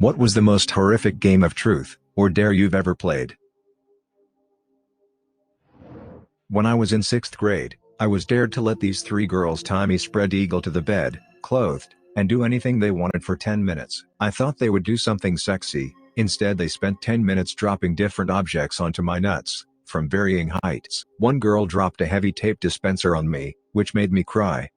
What was the most horrific game of truth or dare you've ever played? When I was in 6th grade, I was dared to let these 3 girls tie me spread eagle to the bed, clothed, and do anything they wanted for 10 minutes. I thought they would do something sexy. Instead they spent 10 minutes dropping different objects onto my nuts, from varying heights. One girl dropped a heavy tape dispenser on me, which made me cry.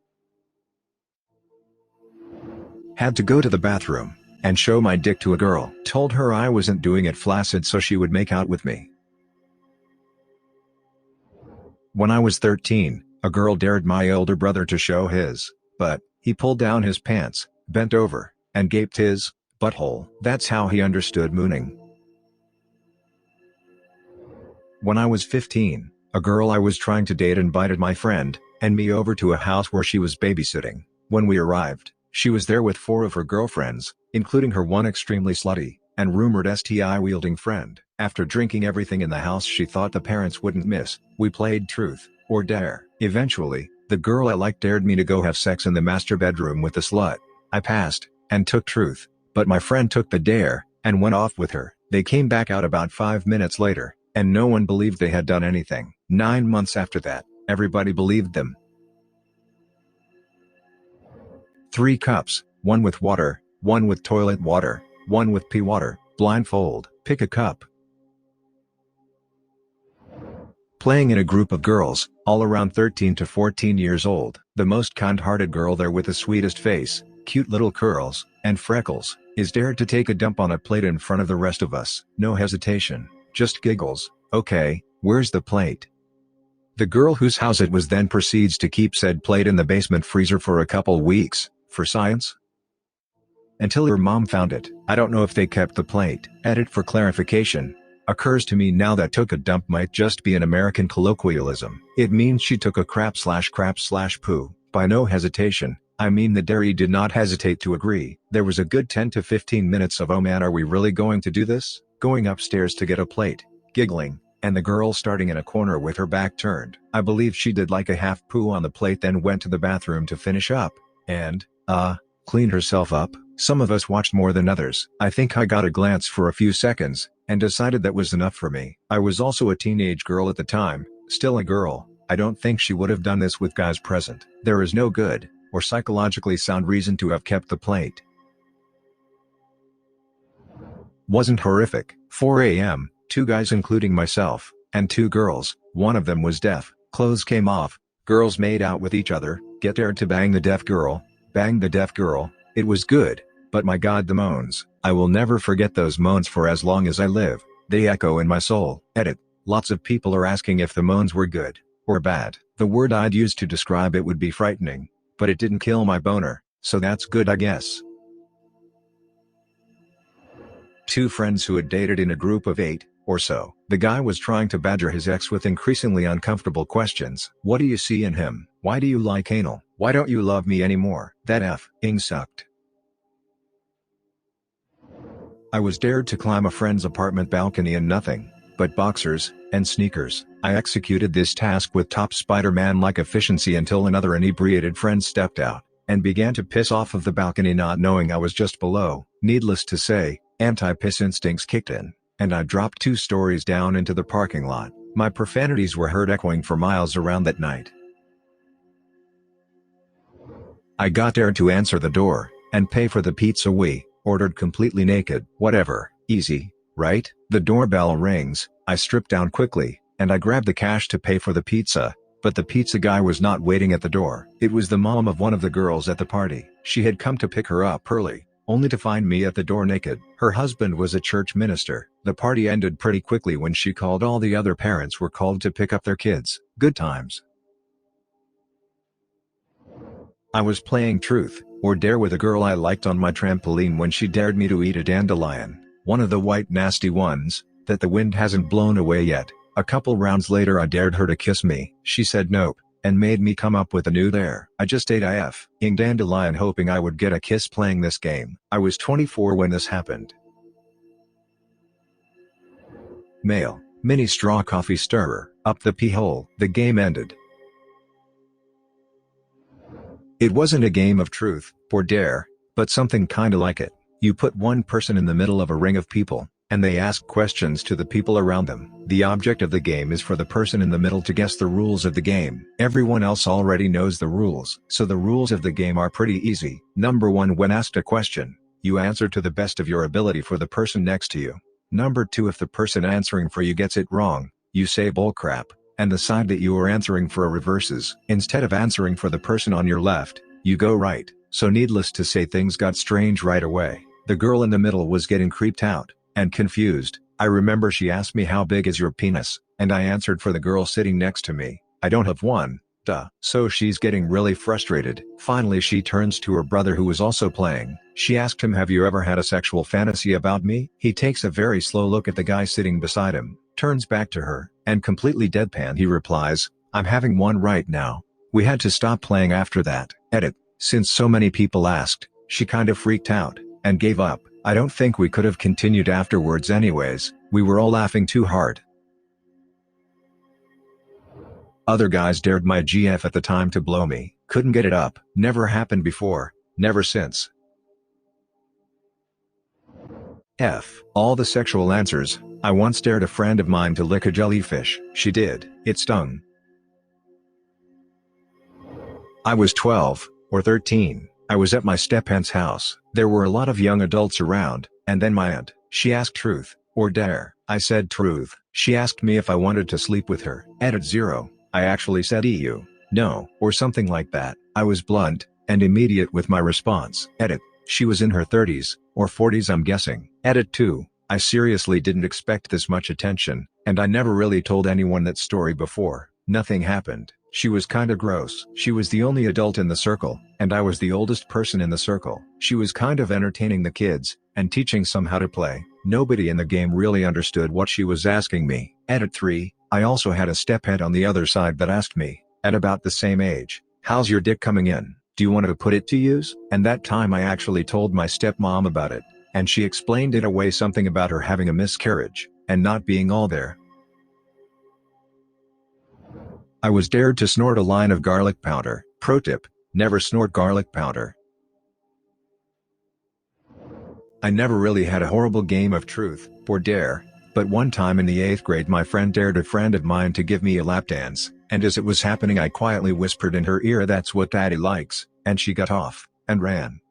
Had to go to the bathroom and show my dick to a girl. Told her I wasn't doing it flaccid so she would make out with me. When I was 13, a girl dared my older brother to show his, but he pulled down his pants, bent over, and gaped his butthole. That's how he understood mooning. When I was 15, a girl I was trying to date invited my friend and me over to a house where she was babysitting. When we arrived, she was there with 4 of her girlfriends, including her one extremely slutty and rumored STI-wielding friend. After drinking everything in the house she thought the parents wouldn't miss, we played truth or dare. Eventually, the girl I liked dared me to go have sex in the master bedroom with the slut. I passed, and took truth, but my friend took the dare, and went off with her. They came back out about 5 minutes later, and no one believed they had done anything. 9 months after that, everybody believed them. 3 cups, 1 with water, 1 with toilet water, 1 with pee water, blindfold, pick a cup. Playing in a group of girls, all around 13 to 14 years old. The most kind-hearted girl there with the sweetest face, cute little curls, and freckles, is dared to take a dump on a plate in front of the rest of us. No hesitation, just giggles. Okay, where's the plate? The girl whose house it was then proceeds to keep said plate in the basement freezer for a couple weeks, for science? Until her mom found it. I don't know if they kept the plate. Edit for clarification. Occurs to me now that took a dump might just be an American colloquialism. It means she took a crap/poo. By no hesitation, I mean the dairy did not hesitate to agree. There was a good 10 to 15 minutes of "oh man, are we really going to do this?" Going upstairs to get a plate, giggling, and the girl starting in a corner with her back turned. I believe she did like a half poo on the plate, then went to the bathroom to finish up, and, cleaned herself up. Some of us watched more than others. I think I got a glance for a few seconds, and decided that was enough for me. I was also a teenage girl at the time, still a girl. I don't think she would have done this with guys present. There is no good, or psychologically sound reason to have kept the plate. Wasn't horrific. 4 a.m., 2 guys including myself, and 2 girls, one of them was deaf, clothes came off, girls made out with each other, get dared to bang the deaf girl, bang the deaf girl. It was good, but my god the moans. I will never forget those moans for as long as I live. They echo in my soul. Edit. Lots of people are asking if the moans were good or bad. The word I'd use to describe it would be frightening, but it didn't kill my boner, so that's good I guess. 2 friends who had dated in a group of 8 or so. The guy was trying to badger his ex with increasingly uncomfortable questions. What do you see in him? Why do you like anal? Why don't you love me anymore? That f***ing sucked. I was dared to climb a friend's apartment balcony in nothing but boxers and sneakers. I executed this task with top Spider-Man-like efficiency until another inebriated friend stepped out and began to piss off of the balcony, not knowing I was just below. Needless to say, anti-piss instincts kicked in, and I dropped 2 stories down into the parking lot. My profanities were heard echoing for miles around that night. I got dared to answer the door and pay for the pizza we ordered completely naked. Whatever, easy, right? The doorbell rings, I strip down quickly, and I grab the cash to pay for the pizza, but the pizza guy was not waiting at the door. It was the mom of one of the girls at the party. She had come to pick her up early, only to find me at the door naked. Her husband was a church minister. The party ended pretty quickly when she called. All the other parents were called to pick up their kids. Good times. I was playing truth or dare with a girl I liked on my trampoline when she dared me to eat a dandelion, one of the white nasty ones that the wind hasn't blown away yet. A couple rounds later I dared her to kiss me. She said nope, and made me come up with a new dare. I just ate a f***ing dandelion hoping I would get a kiss playing this game. I was 24 when this happened. Male, mini straw coffee stirrer, up the pee hole. The game ended. It wasn't a game of truth or dare, but something kinda like it. You put one person in the middle of a ring of people, and they ask questions to the people around them. The object of the game is for the person in the middle to guess the rules of the game. Everyone else already knows the rules, so the rules of the game are pretty easy. Number 1, when asked a question, you answer to the best of your ability for the person next to you. Number 2, if the person answering for you gets it wrong, you say bullcrap, and the side that you are answering for reverses. Instead of answering for the person on your left, you go right. So needless to say, things got strange right away. The girl in the middle was getting creeped out and confused. I remember she asked me, "How big is your penis?" and I answered for the girl sitting next to me, "I don't have one, duh." So she's getting really frustrated. Finally she turns to her brother who was also playing. She asked him, "Have you ever had a sexual fantasy about me?" He takes a very slow look at the guy sitting beside him, turns back to her, and completely deadpan he replies, "I'm having one right now." We had to stop playing after that. Edit. Since so many people asked, she kind of freaked out and gave up. I don't think we could have continued afterwards anyways, we were all laughing too hard. Other guys dared my GF at the time to blow me, couldn't get it up. Never happened before, never since. F. All the sexual answers. I once dared a friend of mine to lick a jellyfish. She did. It stung. I was 12 or 13. I was at my step-aunt's house. There were a lot of young adults around, and then my aunt. She asked truth or dare. I said truth. She asked me if I wanted to sleep with her. Edit 0. I actually said EU. No, or something like that. I was blunt and immediate with my response. Edit. She was in her 30s or 40s, I'm guessing. Edit 2. I seriously didn't expect this much attention, and I never really told anyone that story before. Nothing happened. She was kinda gross. She was the only adult in the circle, and I was the oldest person in the circle. She was kind of entertaining the kids, and teaching some how to play. Nobody in the game really understood what she was asking me. Edit 3, I also had a stephead on the other side that asked me, at about the same age, "How's your dick coming in? Do you want to put it to use?" And that time I actually told my stepmom about it, and she explained in a way something about her having a miscarriage, and not being all there. I was dared to snort a line of garlic powder. Pro tip: never snort garlic powder. I never really had a horrible game of truth or dare, but one time in the 8th grade my friend dared a friend of mine to give me a lap dance, and as it was happening I quietly whispered in her ear, "That's what daddy likes," and she got off and ran.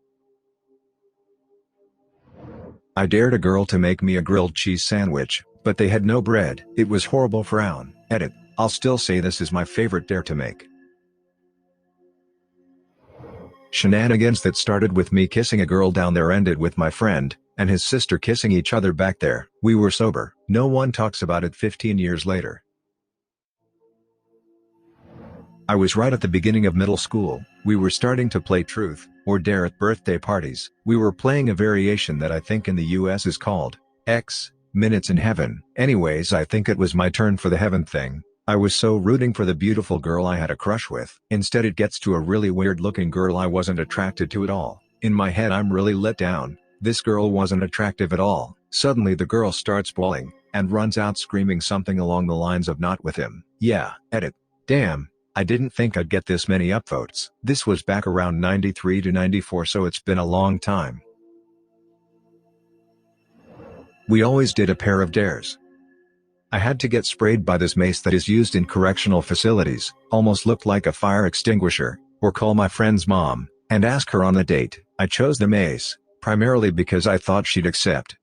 I dared a girl to make me a grilled cheese sandwich, but they had no bread. It was horrible. Frown. Edit. I'll still say this is my favorite dare to make. Shenanigans that started with me kissing a girl down there ended with my friend and his sister kissing each other back there. We were sober. No one talks about it 15 years later. I was right at the beginning of middle school. We were starting to play truth or dare at birthday parties. We were playing a variation that I think in the US is called X Minutes in Heaven. Anyways, I think it was my turn for the heaven thing. I was so rooting for the beautiful girl I had a crush with. Instead it gets to a really weird looking girl I wasn't attracted to at all. In my head I'm really let down. This girl wasn't attractive at all. Suddenly the girl starts bawling and runs out screaming something along the lines of "not with him." Yeah. Edit. Damn. I didn't think I'd get this many upvotes. This was back around 93 to 94, so it's been a long time. We always did a pair of dares. I had to get sprayed by this mace that is used in correctional facilities, almost looked like a fire extinguisher, or call my friend's mom and ask her on a date. I chose the mace, primarily because I thought she'd accept.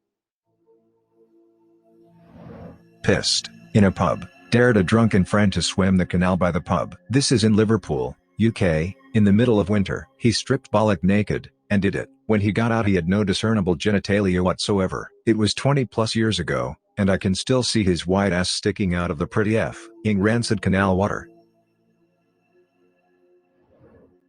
Pissed. In a pub. Dared a drunken friend to swim the canal by the pub. This is in Liverpool, UK, in the middle of winter. He stripped bollock naked, and did it. When he got out he had no discernible genitalia whatsoever. It was 20 plus years ago, and I can still see his white ass sticking out of the pretty f***ing rancid canal water.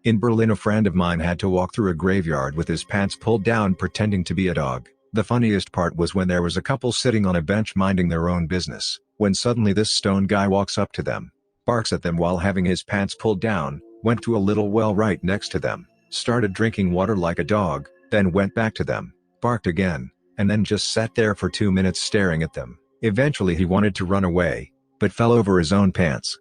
In Berlin a friend of mine had to walk through a graveyard with his pants pulled down pretending to be a dog. The funniest part was when there was a couple sitting on a bench minding their own business, when suddenly this stone guy walks up to them, barks at them while having his pants pulled down, went to a little well right next to them, started drinking water like a dog, then went back to them, barked again, and then just sat there for 2 minutes staring at them. Eventually he wanted to run away, but fell over his own pants.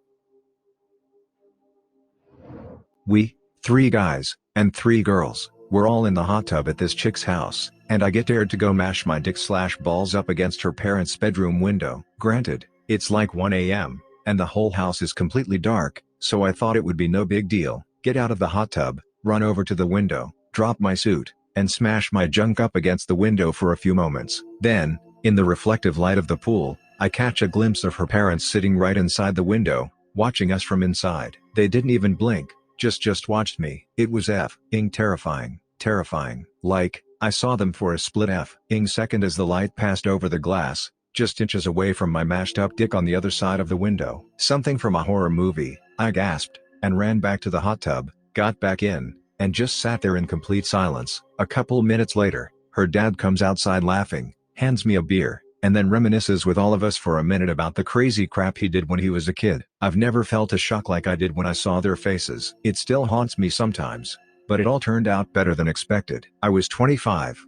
We, 3 guys, and 3 girls, We're all in the hot tub at this chick's house, and I get dared to go mash my dick/balls up against her parents' bedroom window. Granted, it's like 1 a.m., and the whole house is completely dark, so I thought it would be no big deal. Get out of the hot tub, run over to the window, drop my suit, and smash my junk up against the window for a few moments. Then, in the reflective light of the pool, I catch a glimpse of her parents sitting right inside the window, watching us from inside. They didn't even blink, just watched me. It was f***ing terrifying. Terrifying. Like, I saw them for a split f***ing second as the light passed over the glass, just inches away from my mashed up dick on the other side of the window. Something from a horror movie, I gasped, and ran back to the hot tub, got back in, and just sat there in complete silence. A couple minutes later, her dad comes outside laughing, hands me a beer, and then reminisces with all of us for a minute about the crazy crap he did when he was a kid. I've never felt a shock like I did when I saw their faces. It still haunts me sometimes, but it all turned out better than expected. I was 25.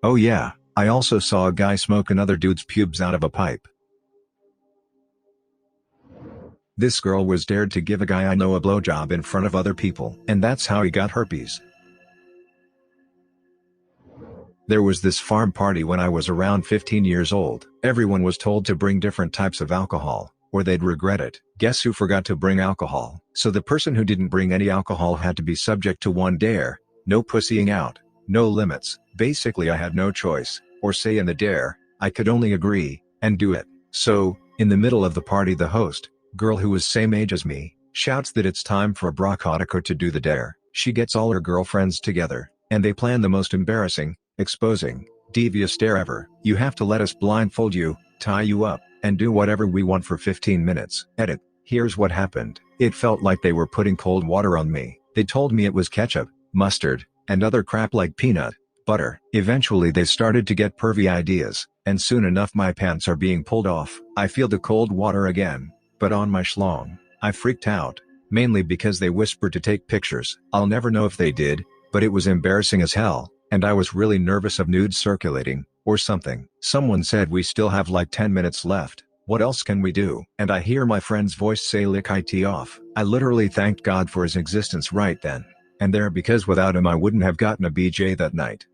Oh yeah, I also saw a guy smoke another dude's pubes out of a pipe. This girl was dared to give a guy I know a blowjob in front of other people, and that's how he got herpes. There was this farm party when I was around 15 years old. Everyone was told to bring different types of alcohol, or they'd regret it. Guess who forgot to bring alcohol? So the person who didn't bring any alcohol had to be subject to one dare: no pussying out, no limits. Basically I had no choice, or say in the dare. I could only agree, and do it. So, in the middle of the party the host, girl who was same age as me, shouts that it's time for a bracodico to do the dare. She gets all her girlfriends together, and they plan the most embarrassing, exposing, devious dare ever. You have to let us blindfold you, tie you up, and do whatever we want for 15 minutes. Edit. Here's what happened. It felt like they were putting cold water on me. They told me it was ketchup, mustard, and other crap like peanut butter. Eventually they started to get pervy ideas, and soon enough my pants are being pulled off. I feel the cold water again, but on my schlong. I freaked out, mainly because they whispered to take pictures. I'll never know if they did, but it was embarrassing as hell, and I was really nervous of nudes circulating, or something. Someone said we still have like 10 minutes left. What else can we do? And I hear my friend's voice say lick it off. I literally thanked God for his existence right then and there, because without him I wouldn't have gotten a BJ that night.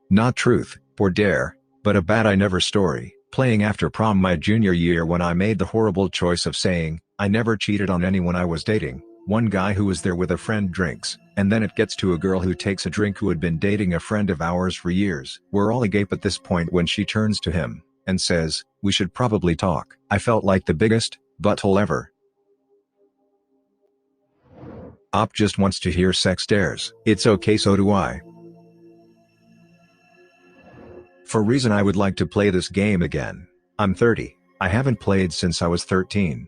Not truth, or dare, but a bad I never story. Playing after prom my junior year when I made the horrible choice of saying, I never cheated on anyone I was dating. One guy who was there with a friend drinks, and then it gets to a girl who takes a drink who had been dating a friend of ours for years. We're all agape at this point when she turns to him, and says, we should probably talk. I felt like the biggest butthole ever. Op just wants to hear sex dares. It's okay, so do I. For reason I would like to play this game again. I'm 30. I haven't played since I was 13.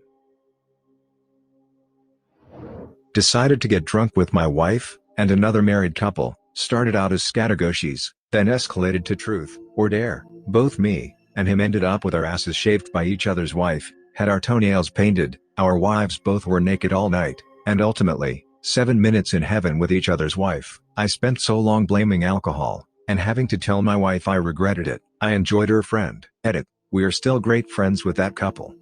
Decided to get drunk with my wife, and another married couple. Started out as scatagoshis, then escalated to truth, or dare. Both me and him ended up with our asses shaved by each other's wife, had our toenails painted, our wives both were naked all night, and ultimately, 7 minutes in heaven with each other's wife. I spent so long blaming alcohol, and having to tell my wife I regretted it. I enjoyed her friend. Edit. We are still great friends with that couple.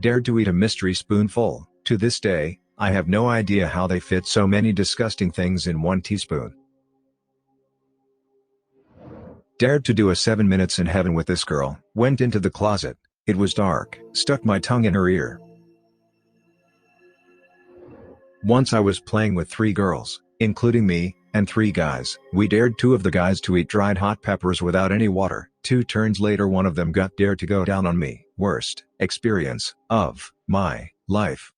Dared to eat a mystery spoonful. To this day, I have no idea how they fit so many disgusting things in one teaspoon. Dared to do a 7 minutes in heaven with this girl. Went into the closet. It was dark. Stuck my tongue in her ear. Once I was playing with 3 girls, including me, and 3 guys. We dared 2 of the guys to eat dried hot peppers without any water. 2 turns later one of them got dared to go down on me. Worst experience of my life.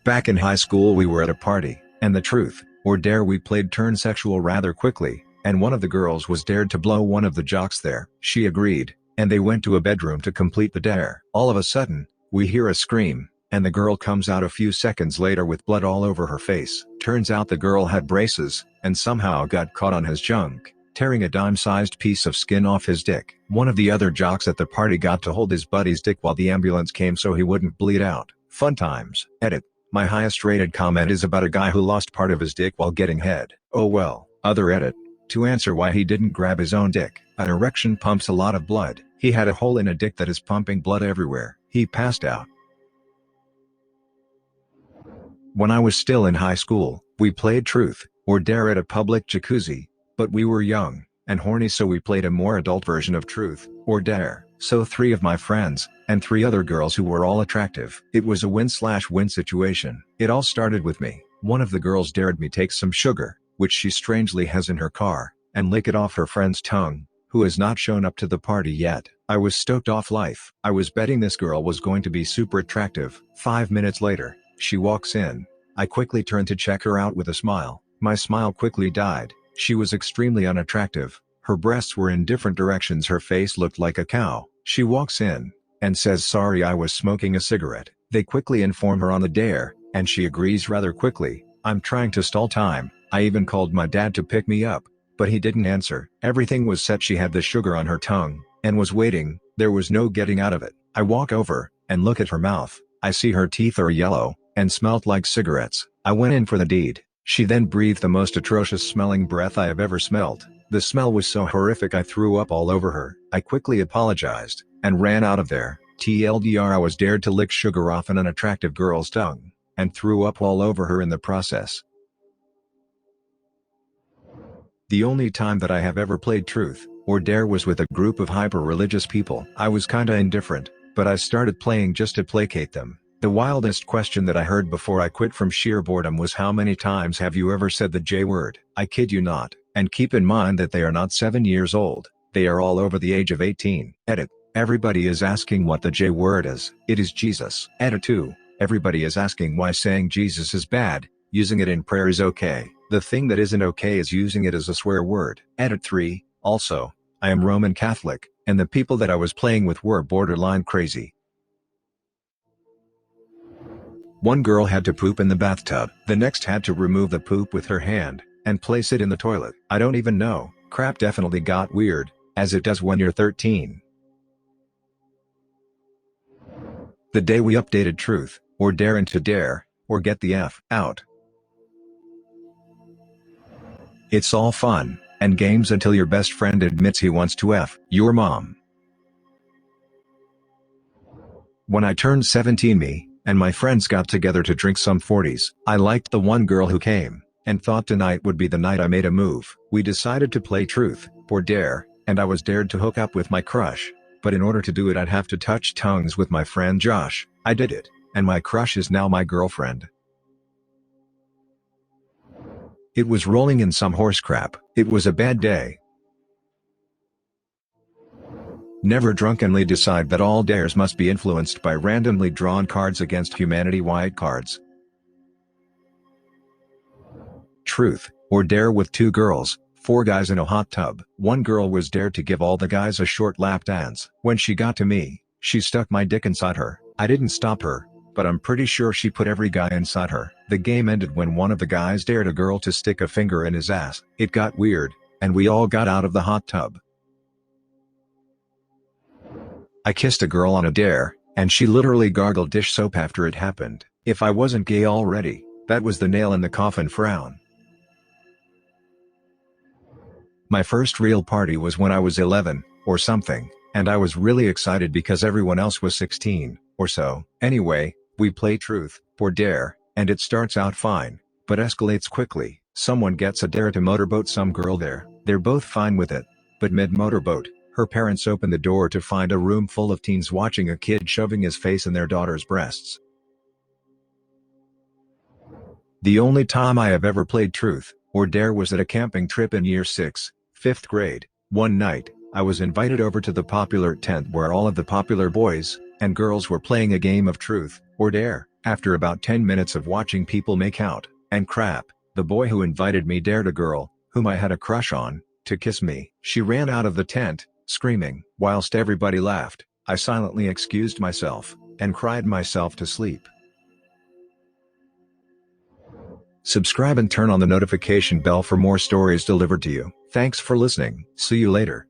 Back in high school we were at a party, and the truth, or dare we played turned sexual rather quickly, and one of the girls was dared to blow one of the jocks there. She agreed, and they went to a bedroom to complete the dare. All of a sudden, we hear a scream, and the girl comes out a few seconds later with blood all over her face. Turns out the girl had braces, and somehow got caught on his junk, tearing a dime-sized piece of skin off his dick. One of the other jocks at the party got to hold his buddy's dick while the ambulance came so he wouldn't bleed out. Fun times. Edit. My highest rated comment is about a guy who lost part of his dick while getting head. Oh well. Other edit. To answer why he didn't grab his own dick. An erection pumps a lot of blood, He had a hole in a dick that is pumping blood everywhere. He passed out. When I was still in high school, we played Truth or Dare at a public jacuzzi, but we were young and horny, so we played a more adult version of Truth or Dare. So 3 of my friends, and 3 other girls who were all attractive. It was a win-slash-win situation. It all started with me. One of the girls dared me take some sugar, which she strangely has in her car, and lick it off her friend's tongue, who has not shown up to the party yet. I was stoked off life. I was betting this girl was going to be super attractive. 5 minutes later, she walks in. I quickly turned to check her out with a smile. My smile quickly died. She was extremely unattractive. Her breasts were in different directions. Her face looked like a cow. She walks in and says sorry, I was smoking a cigarette. They quickly inform her on the dare, and she agrees rather quickly. I'm trying to stall time. I even called my dad to pick me up, but he didn't answer. Everything was set. She had the sugar on her tongue and was waiting. There was no getting out of it. I walk over and look at her mouth. I see her teeth are yellow and smelt like cigarettes. I went in for the deed. She then breathed the most atrocious smelling breath I have ever smelled. The smell was so horrific I threw up all over her. I quickly apologized and ran out of there. TLDR, I was dared to lick sugar off an unattractive girl's tongue and threw up all over her in the process. The only time that I have ever played Truth or Dare was with a group of hyper-religious people. I was kinda indifferent, but I started playing just to placate them. The wildest question that I heard before I quit from sheer boredom was, how many times have you ever said the J word? I kid you not, and keep in mind that they are not 7 years old, they are all over the age of 18. Edit. Everybody is asking what the J word is. It is Jesus. Edit 2. Everybody is asking why saying Jesus is bad, using it in prayer is okay. The thing that isn't okay is using it as a swear word. Edit 3. Also, I am Roman Catholic, and the people that I was playing with were borderline crazy. One girl had to poop in the bathtub. The next had to remove the poop with her hand and place it in the toilet. I don't even know. Crap definitely got weird, as it does when you're 13. The day we updated Truth or Dare into Dare or Get the F Out. It's all fun and games until your best friend admits he wants to F your mom. When I turned 17, me and my friends got together to drink some 40s. I liked the one girl who came, and thought tonight would be the night I made a move. We decided to play Truth or Dare, and I was dared to hook up with my crush. But in order to do it I'd have to touch tongues with my friend Josh. I did it, and my crush is now my girlfriend. It was rolling in some horse crap. It was a bad day. Never drunkenly decide that all dares must be influenced by randomly drawn cards against humanity. White cards. Truth or Dare with 2 girls, 4 guys in a hot tub. One girl was dared to give all the guys a short lap dance. When she got to me, she stuck my dick inside her. I didn't stop her, but I'm pretty sure she put every guy inside her. The game ended when one of the guys dared a girl to stick a finger in his ass. It got weird, and we all got out of the hot tub. I kissed a girl on a dare, and she literally gargled dish soap after it happened. If I wasn't gay already, that was the nail in the coffin. Frown. My first real party was when I was 11, or something, and I was really excited because everyone else was 16, or so. Anyway, we play Truth or Dare, and it starts out fine, but escalates quickly. Someone gets a dare to motorboat some girl there. They're both fine with it, but mid-motorboat, her parents open the door to find a room full of teens watching a kid shoving his face in their daughter's breasts. The only time I have ever played Truth or Dare was at a camping trip in year 6, 5th grade. One night, I was invited over to the popular tent where all of the popular boys and girls were playing a game of Truth or Dare. After about 10 minutes of watching people make out and crap, the boy who invited me dared a girl, whom I had a crush on, to kiss me. She ran out of the tent, screaming. Whilst everybody laughed, I silently excused myself and cried myself to sleep. Subscribe and turn on the notification bell for more stories delivered to you. Thanks for listening. See you later.